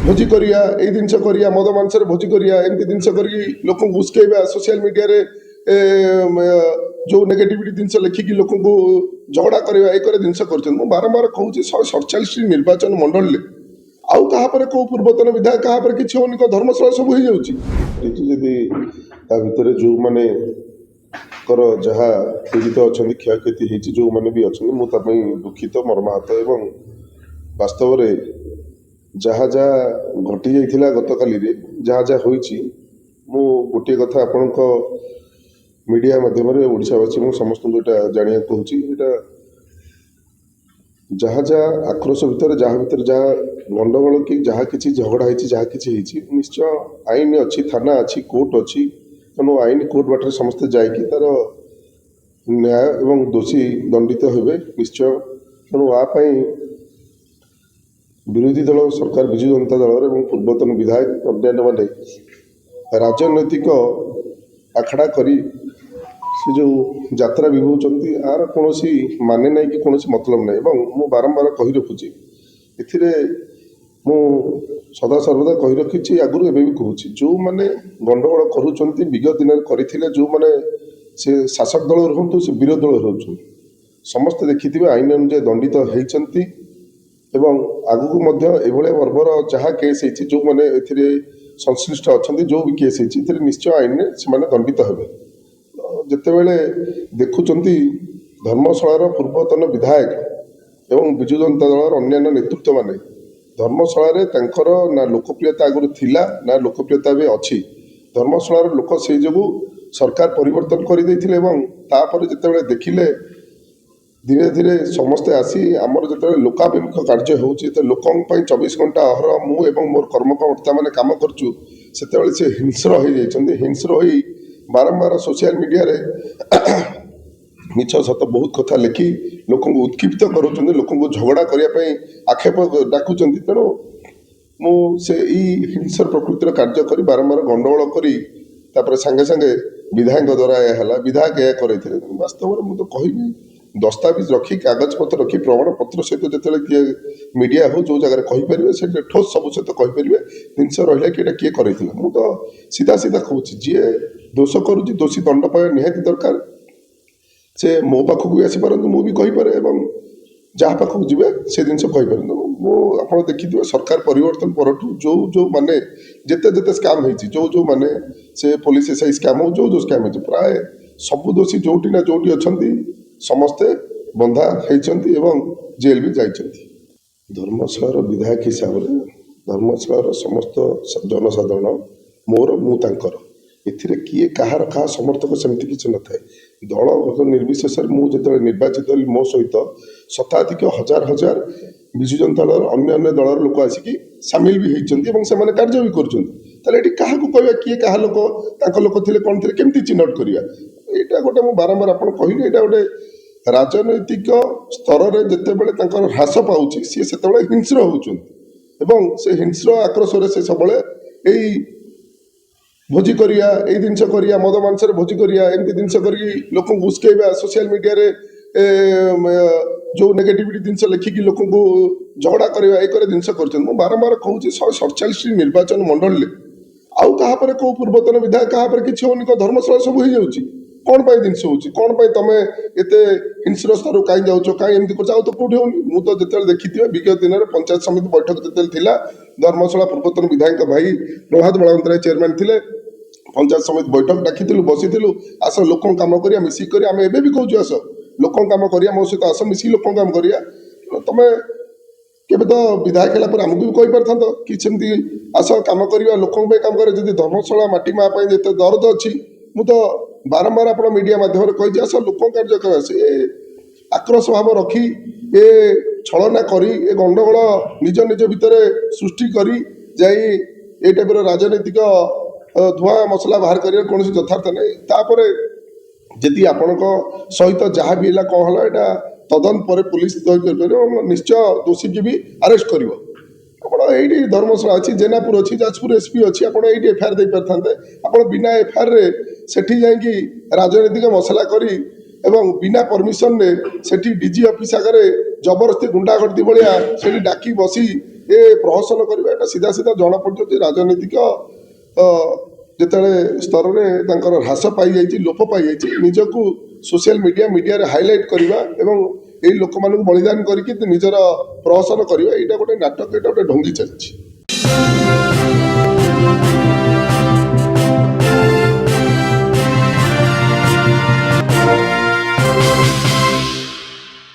भोजी करिया ए जिनस करिया मद मांसर भोजी करिया एमती जिनस करी लोक उस्केबा सोशल मीडिया रे जो नेगेटिविटी जिनस लिखिकी लोक झगड़ा करवा एक जिनस कर बारंबार कहूँ 147 निर्वाचन मंडल आउ कहापर कौ पूर्वतन विधायक कहापर किसी होनी धर्मशाला सब हो जाऊँगी भितर जो मैंने जहाँ पीड़ित अच्छा क्षयक्षति जो मैंने भी अच्छा मुझे दुखित मर्माहत एवं वास्तव में जहाँ जहाँ घटी जाइथिला गत काली रे जहाँ जहाँ होइछि मु गोटे कथा आपण मीडिया माध्यम ओडिशावासी मु समस्त एटा जानिया कहूछि एटा जहाँ जहाँ आक्रोश भीतर जहाँ गंडगोल कि जहाँ किसी झगड़ा होइछि जहाँ किसी होइछि निश्चय आईन अच्छी थाना अच्छी कोर्ट अच्छी तेणु आईन कोर्ट बाटर समस्ते जाइकी तार न्याय एवं दोषी दंडित हेबे निश्चय तेणु आपाई विरोधी दल सरकार विजु जनता दल और पूर्वतन विधायक अन्य मैंने राजनैतिक आखड़ा करी से जो यात्रा विभूति आर कौन माने ना कि कौन मतलब ना मु बारंबार कही रखुची ए मु सदा सर्वदा कही रखी आगुरी एवं भी कहूँ जो मैंने गंडगोल करुँच विगत दिन करते जो मैंने से शासक दल रुहतु से विरोधी दल रोच समस्ते देखिथे आईन अनुजाई दंडित होती एवं आगु बर्बर जहाँ केस जो मैंने संश्लिष्ट अच्छा जो भी केस निश्चय आईन से दंडित हे जितेबले देखुं धर्मशालार पूर्वतन विधायक एवं विजु जनता दल अन्य नेतृत्व माने धर्मशाला ना लोकप्रियता आगुरी थिला ना लोकप्रियता भी अच्छी धर्मशालार लोक से जो सरकार परिवर्तन कर जितेबले देखिले धीरे धीरे समस्ते आसी आमर जो लोकाभिमुख कार्य हो लोक 24 घंटा अहर मु एवं मोर कर्मकर्ता मैंने कम करुँ से हिंस्र हो जाती हिंस्र हो बारंबार सोशल मीडिया रे मिछ सत बहुत कथा लिखि लोक उत्क्षिप्त करुँच लोक झगड़ा करने आक्षेप डाकुं तेणु मुझे हिंसर प्रकृतिर कार्य कर बारंबार गंडगोल कर सांगे सांगे विधायक द्वारा यह विधायक यह कर वास्तव में मुझे कहबी दस्तावेज रखी कागज पत्र रखी प्रमाण पत्र सहित जो किए मीडिया हो जो जगह कहींपर से ठोस सब सहित कहींपर जिनस रहा कि किए कर तो सीधा सीधा कहूँ जी दोष करुच्ची दोषी दंड पाଇବା निहाती दरकार से मो पाखक भी आसीपार मुझे कहींपे जहाँ पाखक जी से जिन कहींपर आप देखिए सरकार परिवर्तन पर जो जो माने जिते जिते स्काम हो जो माने से पुलिस एसआई स्काम हो जो स्काम हो प्राय सबु दोषी जोटी ना जोटी अच्छा समस्ते बंधा होती जेल भी जाइछन्ति धर्मशालार विधायक हिसाब से धर्मशालार समस्त जनसाधारण मोर मु तांकर एथिरे किए कहार कहा समर्थक सेमती किसी न थाए दल निर्विशेष मुझे निर्वाचित मो सहित शताधिक हजार हजार विजु जनता दल अन्य दलर लोक आसिकी सामिल भी होती से कार्य भी कर किए कहा लोक थे कौन थे केमती चिन्हट करिया एटा गोटे मु बारंबार आप कहली एटा गोटे राजनैतिक स्तर में जितेबले ह्रास पाऊँ सी से हिंस्र होती से हिंस्र आक्रोश से सब भोजी करिया ए जिनस करिया मद मांसर भोजी करिया एमती जिनस करी लोक उस्केबा सोशल मीडिया रे जो नेगेटिविटी जिनस लिखिकी लोक झगड़ा करवा एक जिनस कर बारंबार कहूँ 147 निर्वाचन मंडल आउ कहापर कौ पूर्वतन विधायक कहापर किसी होनी धर्मशाला सब हो जाऊँगी कौन पाई जिनस हो कौन पाई तुम एत हिंस्र स्तर कहीं जाऊच कहीं एमती कर तो कौटी होनी मुझे जो देखी विगत दिन में पंचायत समिति बैठक जो धर्मशाला पूर्वतन विधायक भाई प्रभात बलवंतराय चेयरमैन थे पंचायत समिति बैठक डाकी बसीलु आस लोक कम कर मिसिक आम एवं भी कहूँ आस लोक कम कर मो सहित आस मिसिक लोक कम कर तुम केवे तो विधायक है आमको भी कहीपर था कि सेमती आस कम करवा लोक कम कर धर्मशाला माटी माँ जिते दर्द अच्छी मु तो बारंबार आप मीडिया माध्यम कही आस लोक कार्य कर से आक्रोश भाव रखी ए छलना करी ए गंडगोल निज निज भितर सृष्टि करी जाई ए टाइप राजनैतिक धुआं मसला बाहर कर कौन यथार्थ नहीं तापर जी आपण सहित जहाँ भी है कौन है यहाँ तदंत पर पुलिस निश्चय दोषी की भी अरेस्ट कर ये धर्मशाला अच्छी जेनापुर अच्छी जाजपुर एसपी अच्छी आप एफआईआर दे पारे आप बिना एफआईआर सेठी जाकि राजनैतिक मसला करी एवं बिना परमिशन ने सेठी डीजी ऑफिस आगे जबरदस्ती गुंडागर्दी भाया से डाकी बसी ଏ ପ୍ରହସନ କରିବା ଏଇଟା ସିଧା ସିଧା ଜଣାପଡ଼ୁଛି ଯେ ରାଜନୈତିକ ଯେତେବେଳେ ସ୍ତରରେ ତାଙ୍କର ହ୍ରାସ ପାଇଯାଇଛି, ଲୋପ ପାଇଯାଇଛି, ନିଜକୁ ସୋସିଆଲ ମିଡ଼ିଆରେ ହାଇଲାଇଟ୍ କରିବା ଏବଂ ଏଇ ଲୋକମାନଙ୍କୁ ବଳିଦାନ କରିକି ନିଜର ପ୍ରହସନ କରିବା, ଏଇଟା ଗୋଟେ ନାଟକ, ଏଇଟା ଗୋଟେ ଢଙ୍ଗି ଚାଲିଛି।